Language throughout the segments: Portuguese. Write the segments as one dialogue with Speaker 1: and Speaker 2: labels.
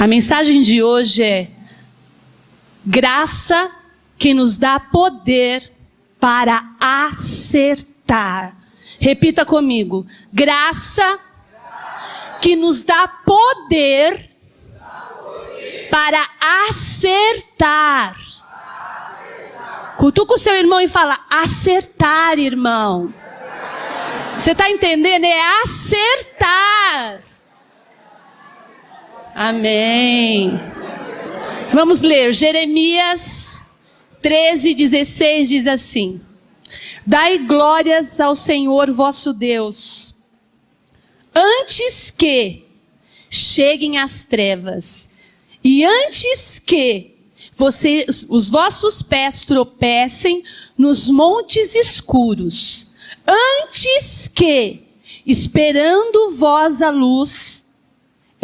Speaker 1: A mensagem de hoje é: graça que nos dá poder para acertar. Repita comigo: graça que nos dá poder para acertar. Cutuca o seu irmão e fala: acertar, irmão. Você está entendendo? É acertar. Amém. Vamos ler. Jeremias 13:16 diz assim: dai glórias ao Senhor vosso Deus, antes que cheguem as trevas, e antes que os vossos pés tropecem nos montes escuros, antes que, esperando vós a luz,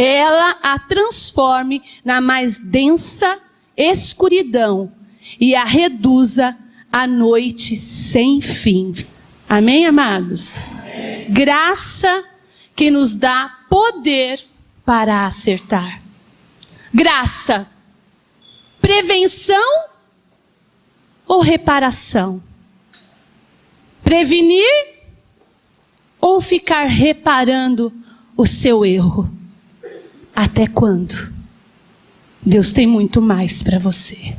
Speaker 1: ela a transforme na mais densa escuridão e a reduza à noite sem fim. Amém, amados? Amém. Graça que nos dá poder para acertar. Graça, prevenção ou reparação? Prevenir ou ficar reparando o seu erro? Até quando? Deus tem muito mais para você.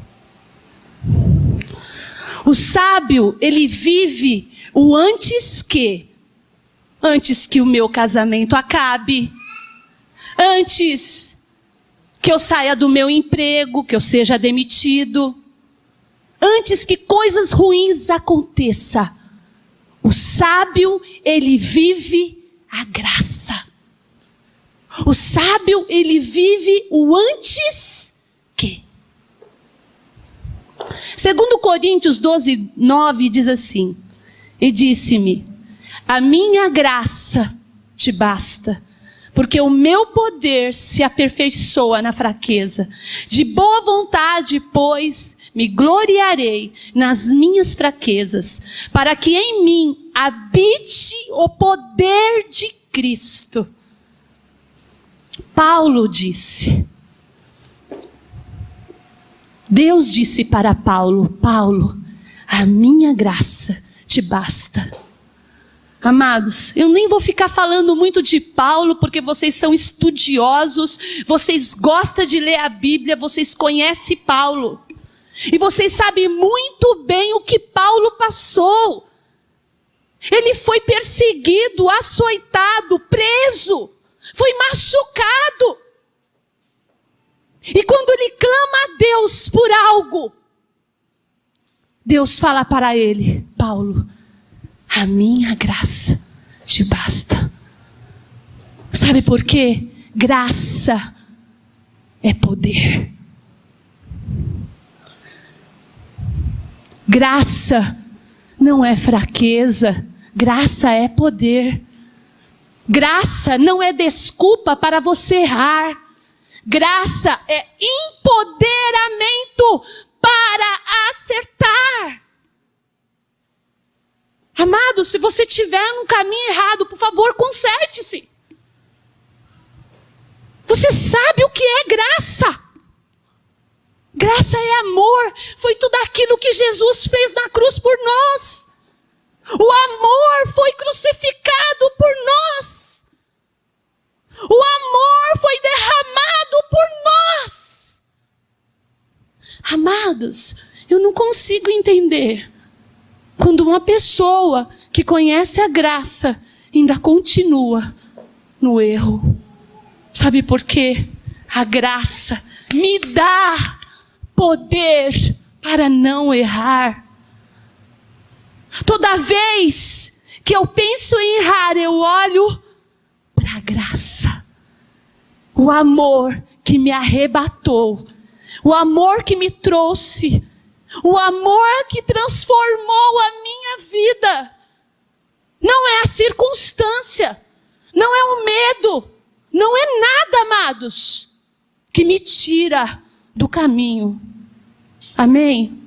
Speaker 1: O sábio, ele vive o antes que o meu casamento acabe, antes que eu saia do meu emprego, que eu seja demitido, antes que coisas ruins aconteçam. O sábio, ele vive a graça. O sábio, ele vive o antes que. 2 Coríntios 12:9 diz assim: e disse-me, a minha graça te basta, porque o meu poder se aperfeiçoa na fraqueza. De boa vontade, pois, me gloriarei nas minhas fraquezas, para que em mim habite o poder de Cristo. Paulo disse, Deus disse para Paulo: Paulo, a minha graça te basta. Amados, eu nem vou ficar falando muito de Paulo, porque vocês são estudiosos, vocês gostam de ler a Bíblia, vocês conhecem Paulo. E vocês sabem muito bem o que Paulo passou. Ele foi perseguido, açoitado, preso, foi machucado. E quando ele clama a Deus por algo, Deus fala para ele: Paulo, a minha graça te basta. Sabe por quê? Graça é poder. Graça não é fraqueza, graça é poder. Graça não é desculpa para você errar. Graça é empoderamento para acertar. Amado, se você estiver no caminho errado, por favor, conserte-se. Você sabe o que é graça. Graça é amor. Foi tudo aquilo que Jesus fez na cruz por nós. O amor foi crucificado por nós. O amor foi derramado por nós. Amados, eu não consigo entender quando uma pessoa que conhece a graça ainda continua no erro. Sabe por quê? A graça me dá poder para não errar. Toda vez que eu penso em errar, eu olho para a graça. O amor que me arrebatou, o amor que me trouxe, o amor que transformou a minha vida. Não é a circunstância, não é o medo, não é nada, amados, que me tira do caminho. Amém?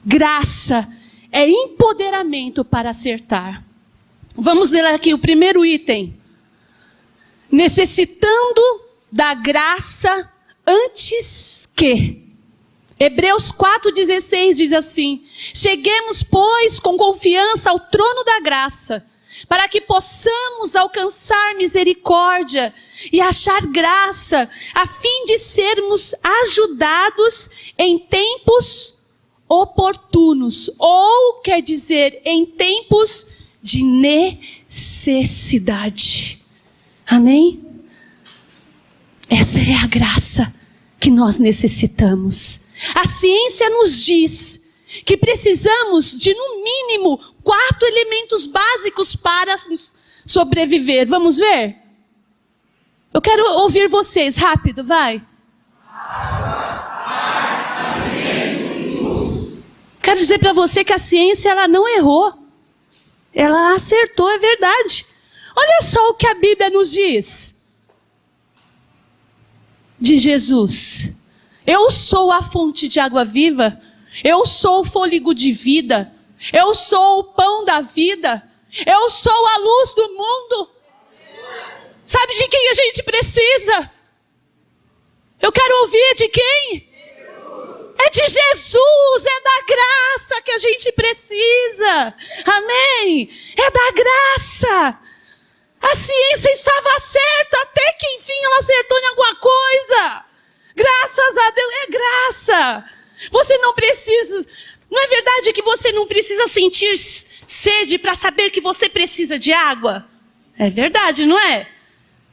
Speaker 1: Graça é empoderamento para acertar. Vamos ler aqui o primeiro item. Necessitando da graça antes que. Hebreus 4,16 diz assim: cheguemos, pois, com confiança ao trono da graça, para que possamos alcançar misericórdia e achar graça, a fim de sermos ajudados em tempos oportunos, ou quer dizer, em tempos de necessidade. Amém? Essa é a graça que nós necessitamos. A ciência nos diz que precisamos de, no mínimo, 4 elementos básicos para sobreviver. Vamos ver? Eu quero ouvir vocês, rápido, vai. Quero dizer para você que a ciência, ela não errou. Ela acertou, é verdade. Olha só o que a Bíblia nos diz de Jesus. Eu sou a fonte de água viva. Eu sou o fôlego de vida. Eu sou o pão da vida. Eu sou a luz do mundo. Sabe de quem a gente precisa? Eu quero ouvir de quem? É de Jesus, é da graça que a gente precisa. Amém? É da graça. A ciência estava certa, até que enfim ela acertou em alguma coisa. Graças a Deus, é graça. Você não precisa, não é verdade que você não precisa sentir sede para saber que você precisa de água? É verdade, não é?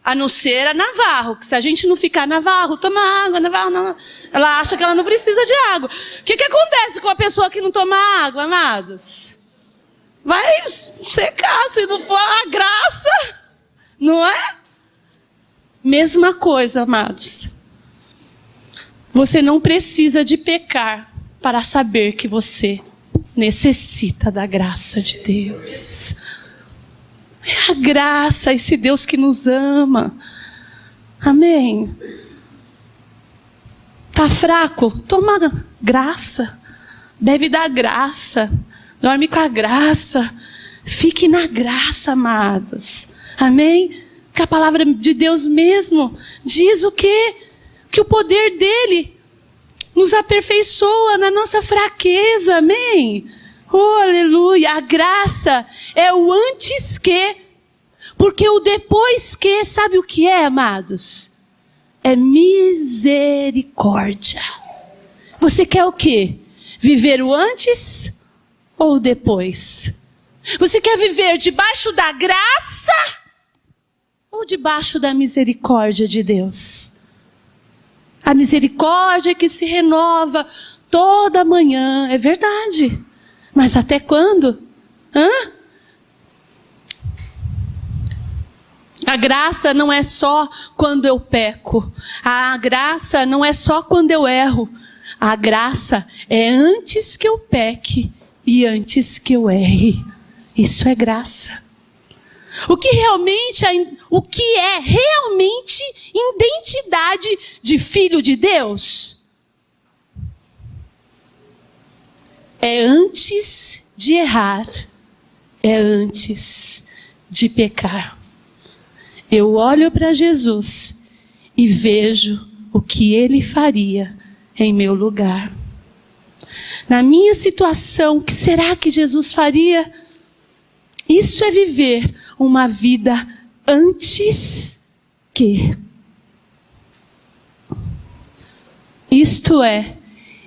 Speaker 1: A não ser a Navarro, que se a gente não ficar Navarro, toma água, Navarro, não, ela acha que ela não precisa de água. O que acontece com a pessoa que não toma água, amados? Vai secar, se não for a graça, não é? Mesma coisa, amados. Você não precisa de pecar para saber que você necessita da graça de Deus. É a graça, esse Deus que nos ama. Amém. Tá fraco? Toma graça. Bebe da graça. Dorme com a graça. Fique na graça, amados. Amém? Que a palavra de Deus mesmo diz o quê? Que o poder dele nos aperfeiçoa na nossa fraqueza. Amém? Oh, aleluia. A graça é o antes que, porque o depois que, sabe o que é, amados? É misericórdia. Você quer o quê? Viver o antes ou o depois? Você quer viver debaixo da graça ou debaixo da misericórdia de Deus? A misericórdia que se renova toda manhã, é verdade. Mas até quando? A graça não é só quando eu peco. A graça não é só quando eu erro. A graça é antes que eu peque e antes que eu erre. Isso é graça. O que é realmente identidade de filho de Deus? É antes de errar, é antes de pecar. Eu olho para Jesus e vejo o que Ele faria em meu lugar. Na minha situação, o que será que Jesus faria? Isso é viver uma vida antes que. Isto é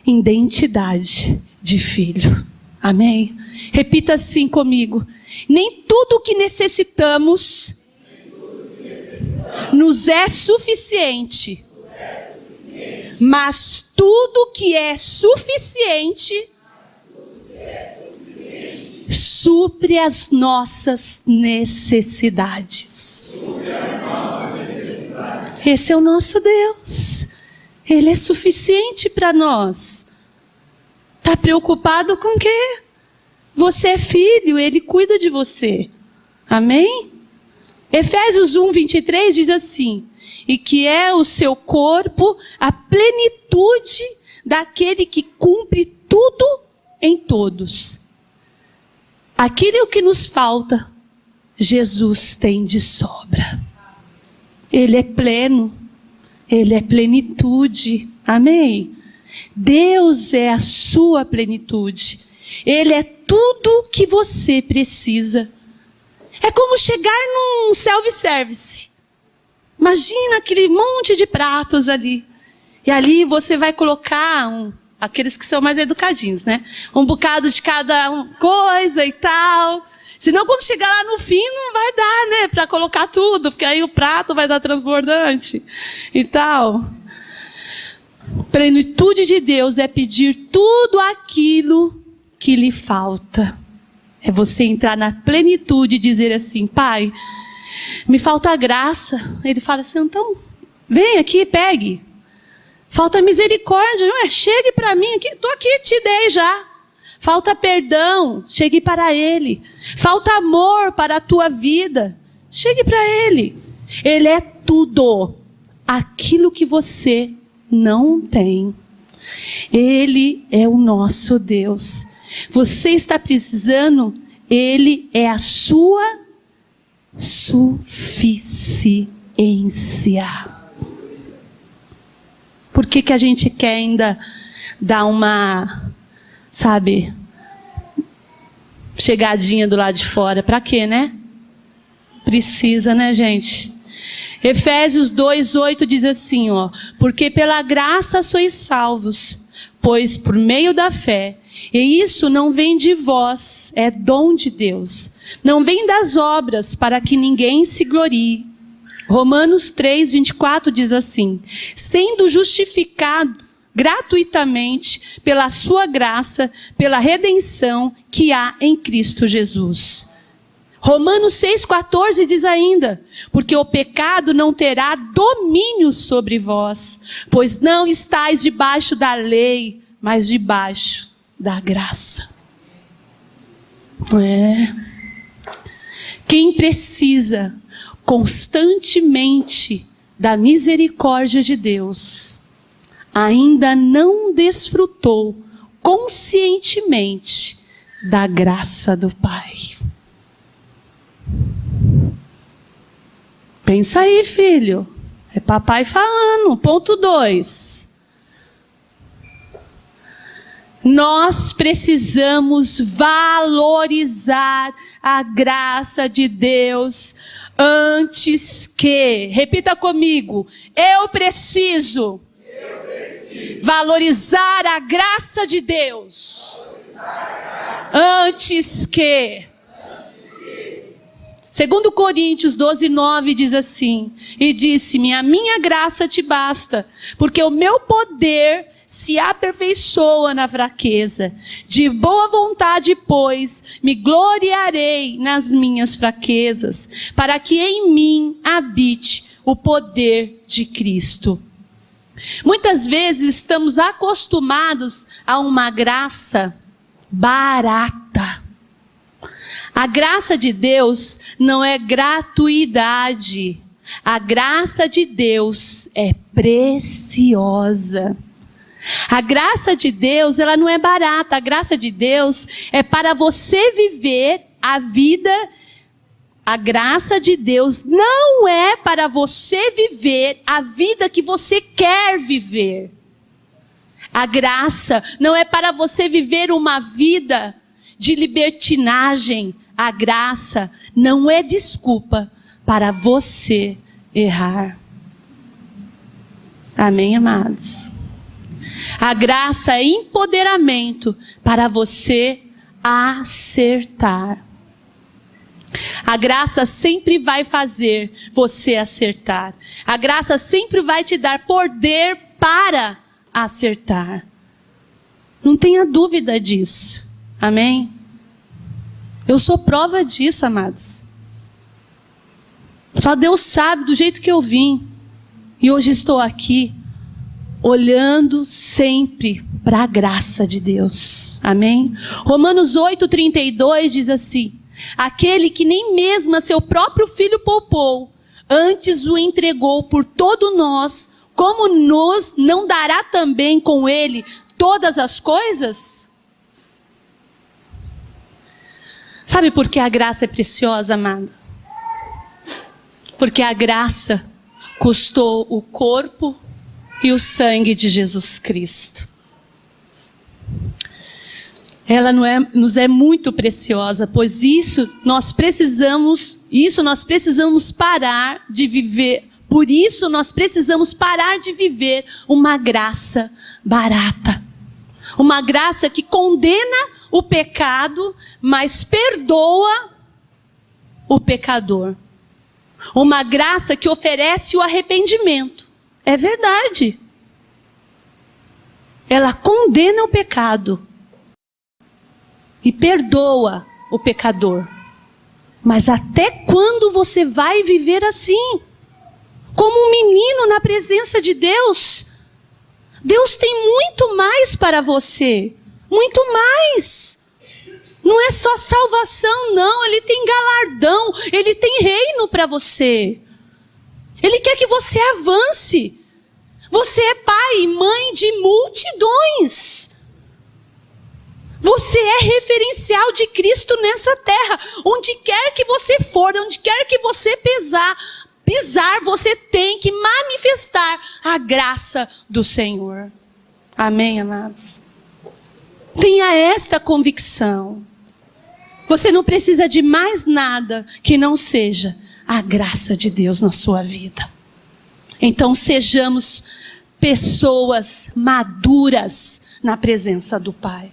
Speaker 1: identidade de filho. Amém? Repita assim comigo. Nem tudo o que necessitamos nos é suficiente. Mas tudo que é suficiente supre as nossas necessidades. Esse é o nosso Deus. Ele é suficiente para nós. Está preocupado com o quê? Você é filho, Ele cuida de você. Amém? Efésios 1:23 diz assim: e que é o seu corpo a plenitude daquele que cumpre tudo em todos. Aquilo que nos falta, Jesus tem de sobra. Ele é pleno. Ele é plenitude. Amém? Deus é a sua plenitude. Ele é tudo que você precisa. É como chegar num self-service. Imagina aquele monte de pratos ali. E ali você vai colocar aqueles que são mais educadinhos, né? Um bocado de cada coisa e tal. Senão quando chegar lá no fim não vai dar, né? Para colocar tudo, porque aí o prato vai dar transbordante e tal. Plenitude de Deus é pedir tudo aquilo que lhe falta. É você entrar na plenitude e dizer assim: Pai, me falta graça. Ele fala assim: então, vem aqui, pegue. Falta misericórdia, não é? Chegue para mim aqui, estou aqui, te dei já. Falta perdão, chegue para Ele. Falta amor para a tua vida, chegue para Ele. Ele é tudo aquilo que você não tem. Ele é o nosso Deus. Você está precisando, Ele é a sua suficiência. Por que a gente quer ainda dar uma, chegadinha do lado de fora? Para quê, né? Precisa, né, gente? Efésios 2:8 diz assim, porque pela graça sois salvos, pois por meio da fé, e isso não vem de vós, é dom de Deus. Não vem das obras, para que ninguém se glorie. Romanos 3:24 diz assim: sendo justificado gratuitamente pela sua graça, pela redenção que há em Cristo Jesus. Romanos 6,14 diz ainda: porque o pecado não terá domínio sobre vós, pois não estáis debaixo da lei, mas debaixo da graça. Quem precisa constantemente da misericórdia de Deus, ainda não desfrutou conscientemente da graça do Pai. Pensa aí, filho. É papai falando. Ponto 2. Nós precisamos valorizar a graça de Deus antes que, repita comigo, eu preciso valorizar a graça de Deus antes que. 2 Coríntios 12:9 diz assim: e disse-me, a minha graça te basta, porque o meu poder se aperfeiçoa na fraqueza. De boa vontade, pois, me gloriarei nas minhas fraquezas, para que em mim habite o poder de Cristo. Muitas vezes estamos acostumados a uma graça barata. A graça de Deus não é gratuidade. A graça de Deus é preciosa. A graça de Deus, ela não é barata. A graça de Deus é para você viver a vida. A graça de Deus não é para você viver a vida que você quer viver. A graça não é para você viver uma vida de libertinagem. A graça não é desculpa para você errar. Amém, amados? A graça é empoderamento para você acertar. A graça sempre vai fazer você acertar. A graça sempre vai te dar poder para acertar. Não tenha dúvida disso. Amém? Eu sou prova disso, amados. Só Deus sabe do jeito que eu vim. E hoje estou aqui, olhando sempre para a graça de Deus. Amém? Romanos 8:32 diz assim: aquele que nem mesmo a seu próprio filho poupou, antes o entregou por todo nós, como nos não dará também com ele todas as coisas? Sabe por que a graça é preciosa, amado? Porque a graça custou o corpo e o sangue de Jesus Cristo. Ela nos é muito preciosa, pois isso nós precisamos parar de viver. Por isso nós precisamos parar de viver uma graça barata. Uma graça que condena o pecado, mas perdoa o pecador. Uma graça que oferece o arrependimento. É verdade. Ela condena o pecado e perdoa o pecador. Mas até quando você vai viver assim? Como um menino na presença de Deus? Deus tem muito mais para você. Muito mais. Não é só salvação, não. Ele tem galardão. Ele tem reino para você. Ele quer que você avance. Você é pai e mãe de multidões. Você é referencial de Cristo nessa terra. Onde quer que você for, onde quer que você pisar, você tem que manifestar a graça do Senhor. Amém, amados? Tenha esta convicção. Você não precisa de mais nada que não seja a graça de Deus na sua vida. Então sejamos pessoas maduras na presença do Pai.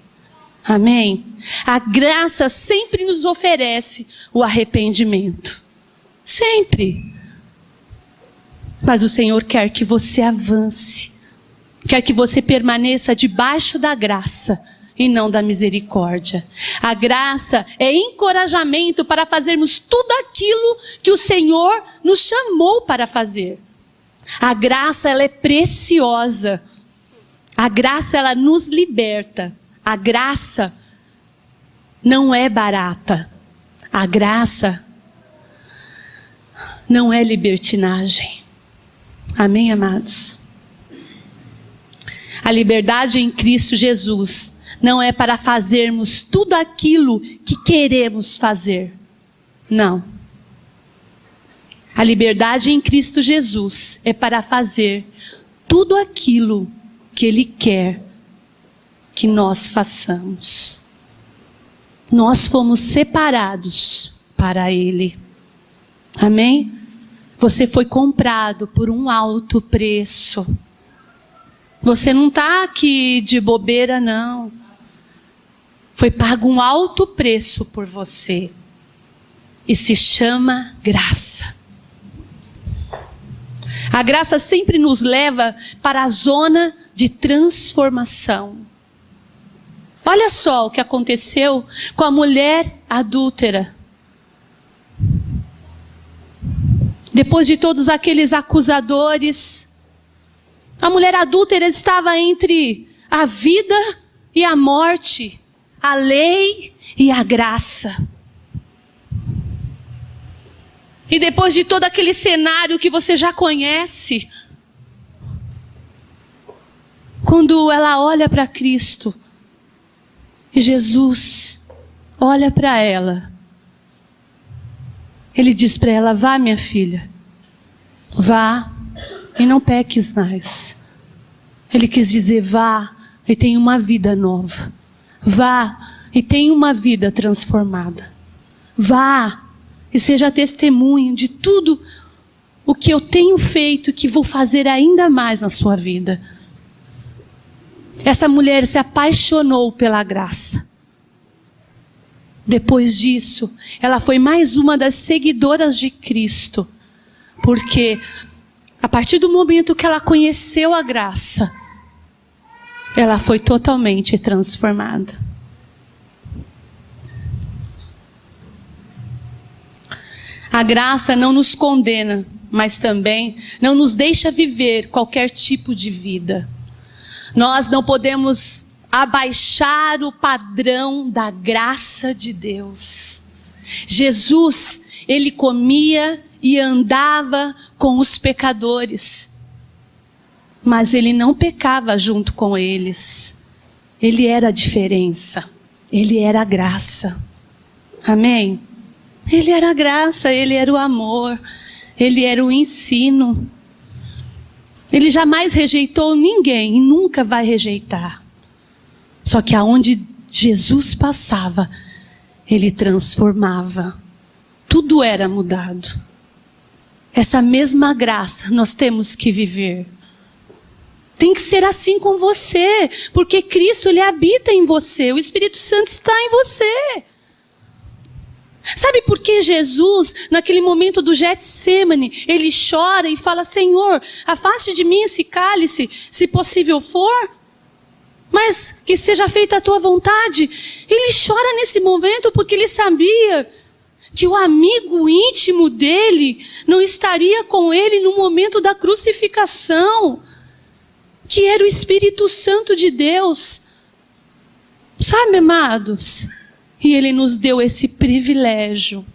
Speaker 1: Amém? A graça sempre nos oferece o arrependimento. Sempre. Mas o Senhor quer que você avance. Quer que você permaneça debaixo da graça e não da misericórdia. A graça é encorajamento para fazermos tudo aquilo que o Senhor nos chamou para fazer. A graça, ela é preciosa. A graça, ela nos liberta. A graça não é barata. A graça não é libertinagem. Amém, amados? A liberdade em Cristo Jesus não é para fazermos tudo aquilo que queremos fazer. Não. A liberdade em Cristo Jesus é para fazer tudo aquilo que Ele quer que nós façamos. Nós fomos separados para Ele. Amém? Você foi comprado por um alto preço. Você não está aqui de bobeira, não. Foi pago um alto preço por você. E se chama graça. A graça sempre nos leva para a zona de transformação. Olha só o que aconteceu com a mulher adúltera. Depois de todos aqueles acusadores, a mulher adúltera estava entre a vida e a morte, a lei e a graça. E depois de todo aquele cenário que você já conhece, quando ela olha para Cristo, e Jesus olha para ela, Ele diz para ela: vá, minha filha, vá e não peques mais. Ele quis dizer: vá e tenha uma vida nova. Vá e tenha uma vida transformada. Vá e seja testemunho de tudo o que eu tenho feito e que vou fazer ainda mais na sua vida. Essa mulher se apaixonou pela graça. Depois disso, ela foi mais uma das seguidoras de Cristo. Porque a partir do momento que ela conheceu a graça, ela foi totalmente transformada. A graça não nos condena, mas também não nos deixa viver qualquer tipo de vida. Nós não podemos abaixar o padrão da graça de Deus. Jesus, Ele comia e andava com os pecadores, mas Ele não pecava junto com eles. Ele era a diferença. Ele era a graça. Amém? Ele era a graça, Ele era o amor, Ele era o ensino. Ele jamais rejeitou ninguém e nunca vai rejeitar. Só que aonde Jesus passava, ele transformava. Tudo era mudado. Essa mesma graça nós temos que viver. Tem que ser assim com você, porque Cristo, ele habita em você, o Espírito Santo está em você. Sabe por que Jesus, naquele momento do Getsemane, ele chora e fala: Senhor, afaste de mim esse cálice, se possível for, mas que seja feita a tua vontade. Ele chora nesse momento porque ele sabia que o amigo íntimo dele não estaria com ele no momento da crucificação, que era o Espírito Santo de Deus. Sabe, amados? E ele nos deu esse privilégio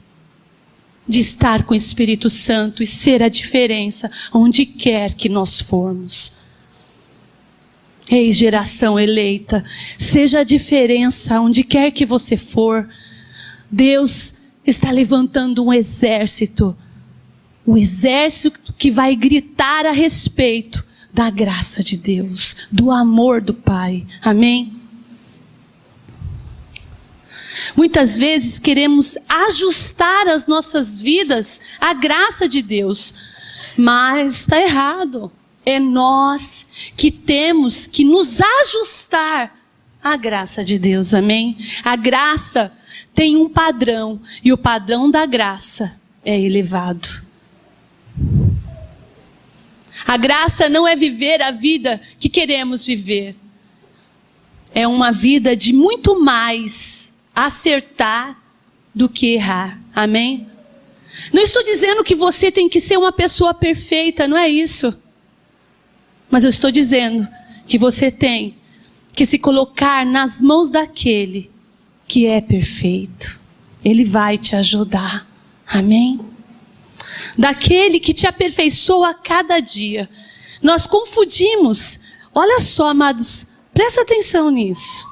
Speaker 1: de estar com o Espírito Santo e ser a diferença onde quer que nós formos. Ei, geração eleita, seja a diferença onde quer que você for. Deus está levantando um exército que vai gritar a respeito da graça de Deus, do amor do Pai. Amém? Muitas vezes queremos ajustar as nossas vidas à graça de Deus, mas está errado. É nós que temos que nos ajustar à graça de Deus, amém? A graça tem um padrão, e o padrão da graça é elevado. A graça não é viver a vida que queremos viver. É uma vida de muito mais acertar do que errar. Amém? Não estou dizendo que você tem que ser uma pessoa perfeita, não é isso. Mas eu estou dizendo que você tem que se colocar nas mãos daquele que é perfeito. Ele vai te ajudar. Amém? Daquele que te aperfeiçoa a cada dia. Nós confundimos, olha só, amados, presta atenção nisso.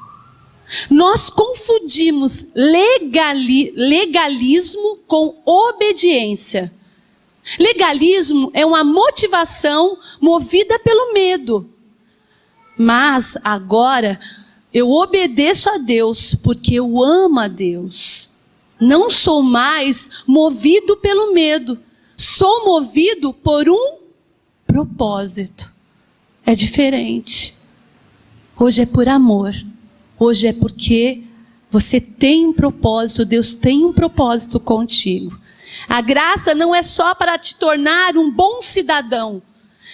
Speaker 1: Nós confundimos legalismo com obediência. Legalismo é uma motivação movida pelo medo. Mas agora eu obedeço a Deus porque eu amo a Deus. Não sou mais movido pelo medo. Sou movido por um propósito. É diferente. Hoje é por amor. Hoje é porque você tem um propósito, Deus tem um propósito contigo. A graça não é só para te tornar um bom cidadão.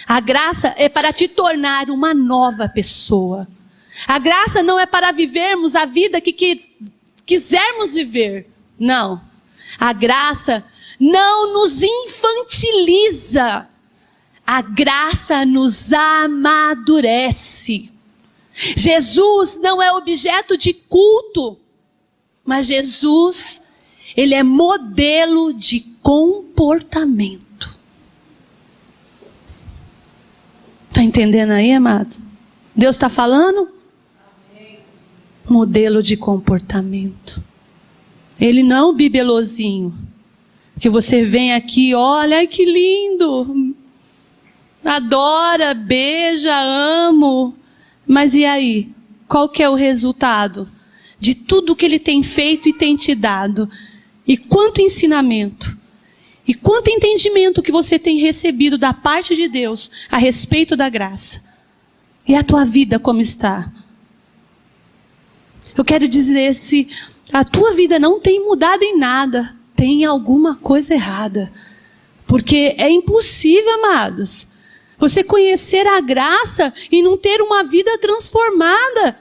Speaker 1: A graça é para te tornar uma nova pessoa. A graça não é para vivermos a vida que quisermos viver. Não. A graça não nos infantiliza. A graça nos amadurece. Jesus não é objeto de culto, mas Jesus, ele é modelo de comportamento. Está entendendo aí, amado? Deus está falando? Modelo de comportamento. Ele não é um bibelozinho, que você vem aqui, olha, ai que lindo, adora, beija, amo. Mas e aí? Qual que é o resultado de tudo que ele tem feito e tem te dado? E quanto ensinamento, e quanto entendimento que você tem recebido da parte de Deus a respeito da graça? E a tua vida como está? Eu quero dizer, se a tua vida não tem mudado em nada, tem alguma coisa errada. Porque é impossível, amados, você conhecer a graça e não ter uma vida transformada.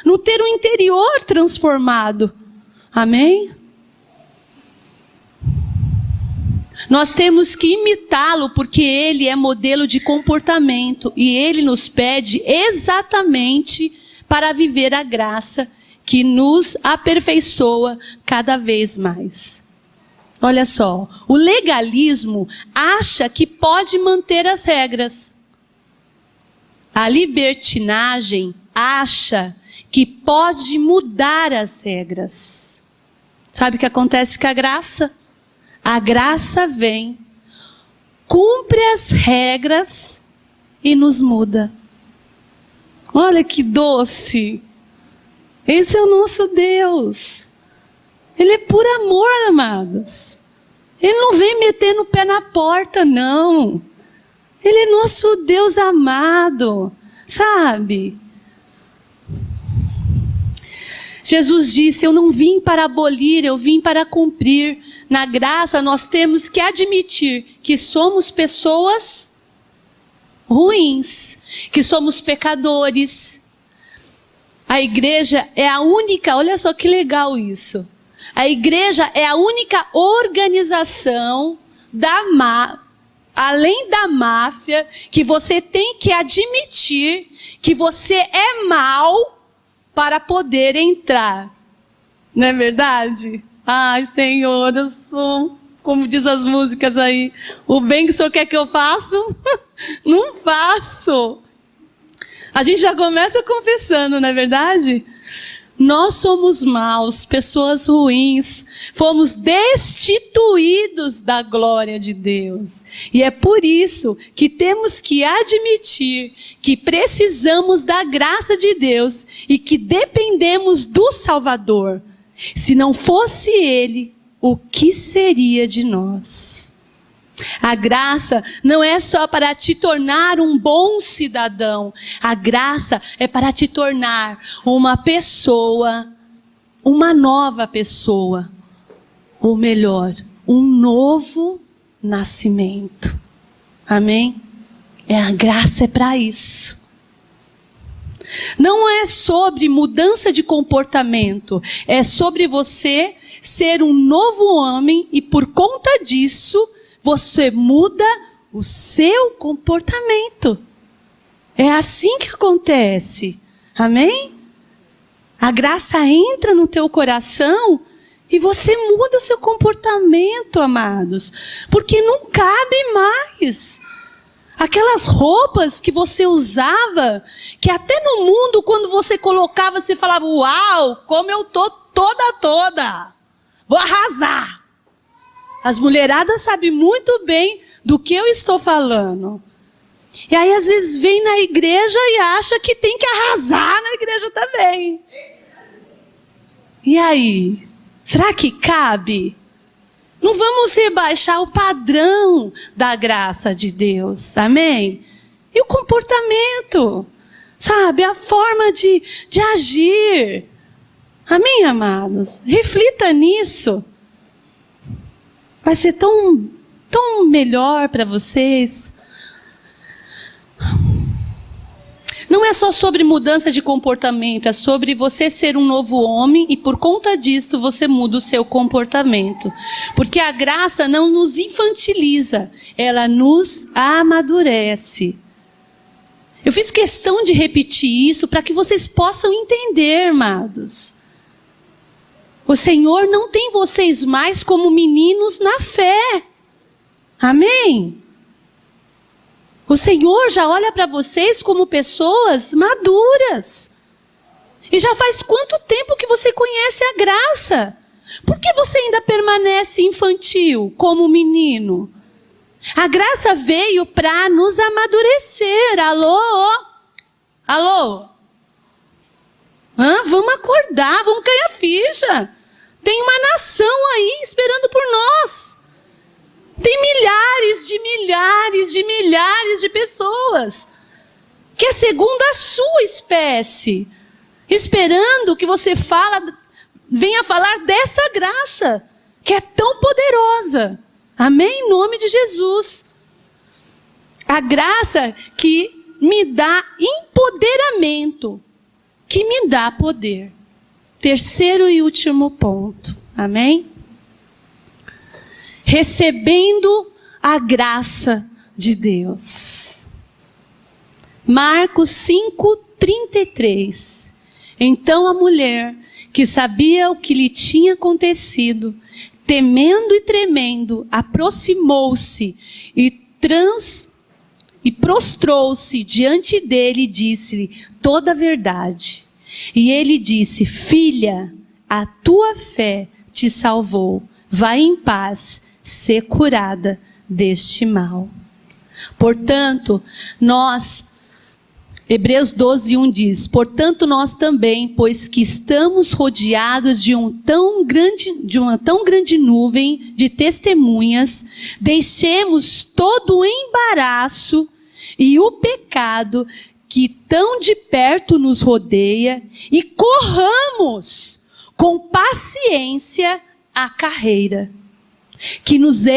Speaker 1: Não ter um interior transformado. Amém? Nós temos que imitá-lo porque ele é modelo de comportamento. E ele nos pede exatamente para viver a graça que nos aperfeiçoa cada vez mais. Olha só, o legalismo acha que pode manter as regras. A libertinagem acha que pode mudar as regras. Sabe o que acontece com a graça? A graça vem, cumpre as regras
Speaker 2: e nos muda. Olha que doce! Esse é o nosso Deus. Ele é por amor, amados. Ele não vem metendo o pé na porta, não. Ele é nosso Deus amado, sabe? Jesus disse, eu não vim para abolir, eu vim para cumprir. Na graça nós temos que admitir que somos pessoas ruins, que somos pecadores. A igreja é a única, olha só que legal isso. A igreja é a única organização além da máfia, que você tem que admitir que você é mau para poder entrar. Não é verdade? Ai, Senhor, eu sou, como diz as músicas aí, o bem que o Senhor quer que eu faça, não faço. A gente já começa confessando, não é verdade? Nós somos maus, pessoas ruins, fomos destituídos da glória de Deus. E é por isso que temos que admitir que precisamos da graça de Deus e que dependemos do Salvador. Se não fosse Ele, o que seria de nós? A graça não é só para te tornar um bom cidadão. A graça é para te tornar uma pessoa, uma nova pessoa. Ou melhor, um novo nascimento. Amém? A graça é para isso. Não é sobre mudança de comportamento. É sobre você ser um novo homem e por conta disso você muda o seu comportamento. É assim que acontece. Amém? A graça entra no teu coração e você muda o seu comportamento, amados. Porque não cabe mais. Aquelas roupas que você usava, que até no mundo, quando você colocava, você falava, uau, como eu tô toda. Vou arrasar. As mulheradas sabem muito bem do que eu estou falando. E aí, às vezes, vem na igreja e acha que tem que arrasar na igreja também. E aí? Será que cabe? Não vamos rebaixar o padrão da graça de Deus. Amém? E o comportamento, sabe? A forma de agir. Amém, amados? Reflita nisso. Vai ser tão melhor para vocês. Não é só sobre mudança de comportamento, é sobre você ser um novo homem e por conta disso você muda o seu comportamento. Porque a graça não nos infantiliza, ela nos amadurece. Eu fiz questão de repetir isso para que vocês possam entender, amados. O Senhor não tem vocês mais como meninos na fé. Amém? O Senhor já olha para vocês como pessoas maduras. E já faz quanto tempo que você conhece a graça? Por que você ainda permanece infantil, como menino? A graça veio para nos amadurecer. Alô? Vamos acordar, vamos cair a ficha. Tem uma nação aí esperando por nós. Tem milhares de pessoas que é segundo a sua espécie, esperando que você venha falar dessa graça, que é tão poderosa. Amém? Em nome de Jesus. A graça que me dá empoderamento, que me dá poder. Terceiro e último ponto. Amém? Recebendo a graça de Deus. Marcos 5:33. Então a mulher, que sabia o que lhe tinha acontecido, temendo e tremendo, aproximou-se e prostrou-se diante dele e disse-lhe toda a verdade. E ele disse: filha, a tua fé te salvou. Vai em paz ser curada deste mal. Portanto, Hebreus 12:1 diz: portanto nós também, pois que estamos rodeados de uma tão grande nuvem de testemunhas, deixemos todo o embaraço e o pecado que tão de perto nos rodeia e corramos com paciência a carreira que nos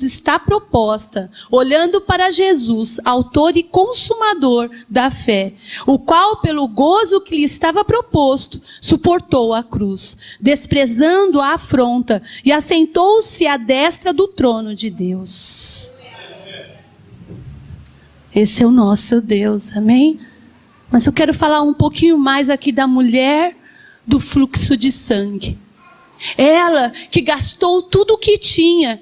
Speaker 2: está proposta, olhando para Jesus, autor e consumador da fé, o qual, pelo gozo que lhe estava proposto, suportou a cruz, desprezando a afronta, e assentou-se à destra do trono de Deus. Esse é o nosso Deus, amém? Mas eu quero falar um pouquinho mais aqui da mulher do fluxo de sangue. Ela que gastou tudo o que tinha,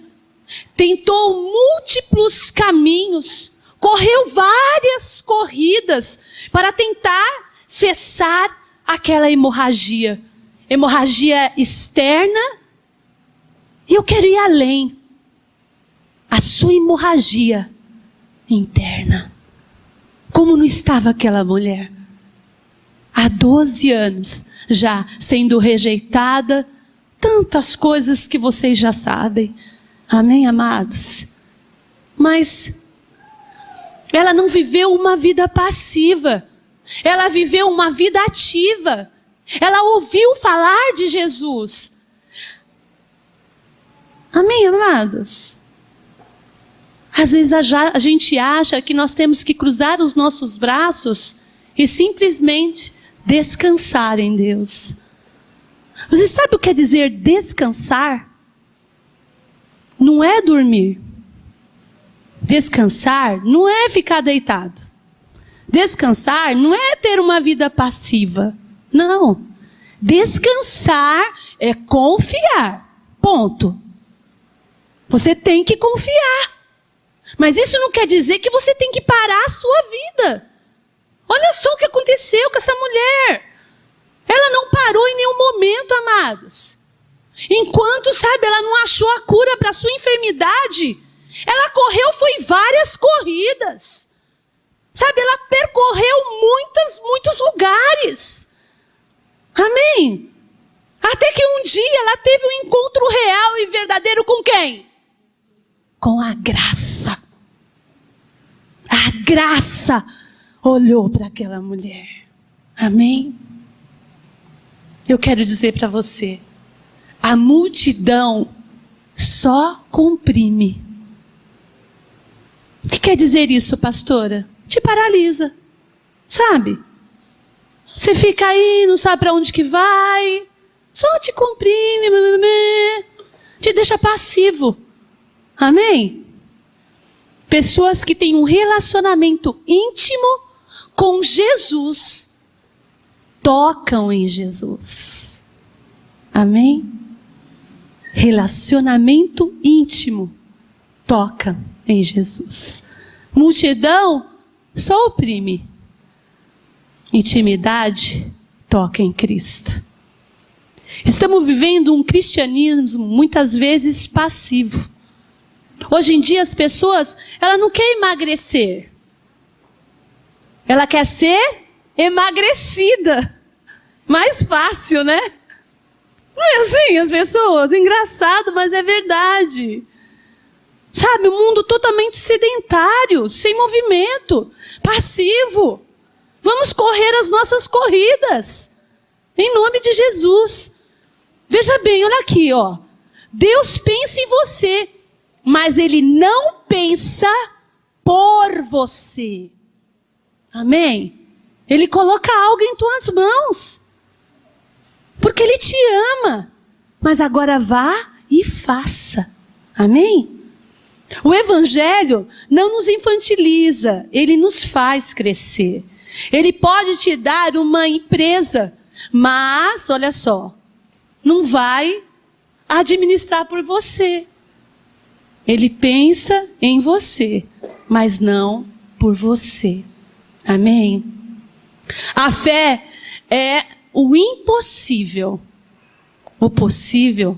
Speaker 2: tentou múltiplos caminhos, correu várias corridas para tentar cessar aquela hemorragia externa. E eu quero ir além. A sua hemorragia interna. Como não estava aquela mulher? Há 12 anos já sendo rejeitada, tantas coisas que vocês já sabem. Amém, amados? Mas ela não viveu uma vida passiva. Ela viveu uma vida ativa. Ela ouviu falar de Jesus. Amém, amados? Às vezes a gente acha que nós temos que cruzar os nossos braços e simplesmente descansar em Deus. Você sabe o que quer dizer descansar? Não é dormir. Descansar não é ficar deitado. Descansar não é ter uma vida passiva. Não. Descansar é confiar. Ponto. Você tem que confiar. Mas isso não quer dizer que você tem que parar a sua vida. Olha só o que aconteceu com essa mulher. Ela não parou em nenhum momento, amados. Enquanto, ela não achou a cura para a sua enfermidade, ela correu, foi várias corridas. Ela percorreu muitos lugares. Amém? Até que um dia ela teve um encontro real e verdadeiro com quem? Com a graça. A graça olhou para aquela mulher. Amém? Eu quero dizer para você, a multidão só comprime. O que quer dizer isso, pastora? Te paralisa, sabe? Você fica aí, não sabe para onde que vai, só te comprime, te deixa passivo. Amém? Pessoas que têm um relacionamento íntimo com Jesus, tocam em Jesus. Amém? Relacionamento íntimo, toca em Jesus. Multidão só oprime. Intimidade toca em Cristo. Estamos vivendo um cristianismo muitas vezes passivo. Hoje em dia as pessoas, ela não quer emagrecer. Ela quer ser emagrecida. Mais fácil, né? Não é assim as pessoas? Engraçado, mas é verdade. O mundo totalmente sedentário, sem movimento, passivo. Vamos correr as nossas corridas. Em nome de Jesus. Veja bem, olha aqui, ó. Deus pensa em você, mas Ele não pensa por você. Amém? Ele coloca algo em tuas mãos. Porque Ele te ama. Mas agora vá e faça. Amém? O Evangelho não nos infantiliza. Ele nos faz crescer. Ele pode te dar uma empresa. Mas, olha só, não vai administrar por você. Ele pensa em você, mas não por você. Amém? A fé é o impossível. O possível,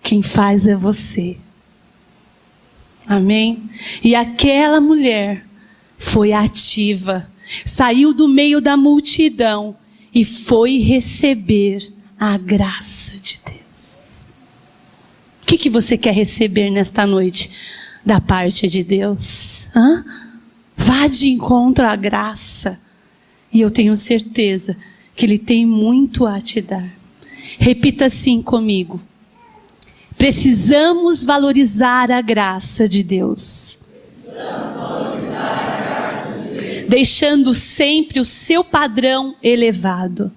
Speaker 2: quem faz é você. Amém? E aquela mulher foi ativa, saiu do meio da multidão e foi receber a graça de Deus. O que você quer receber nesta noite da parte de Deus? Vá de encontro à graça. E eu tenho certeza que Ele tem muito a te dar. Repita assim comigo. Precisamos valorizar a graça de Deus. Deixando sempre o seu padrão elevado.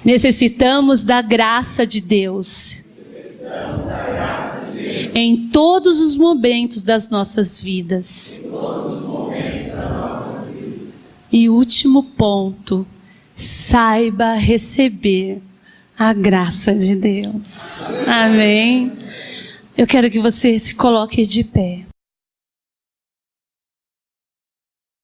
Speaker 2: Necessitamos da graça de Deus. Em todos os momentos das nossas vidas. E último ponto, saiba receber a graça de Deus. Amém? Eu quero que você se coloque de pé.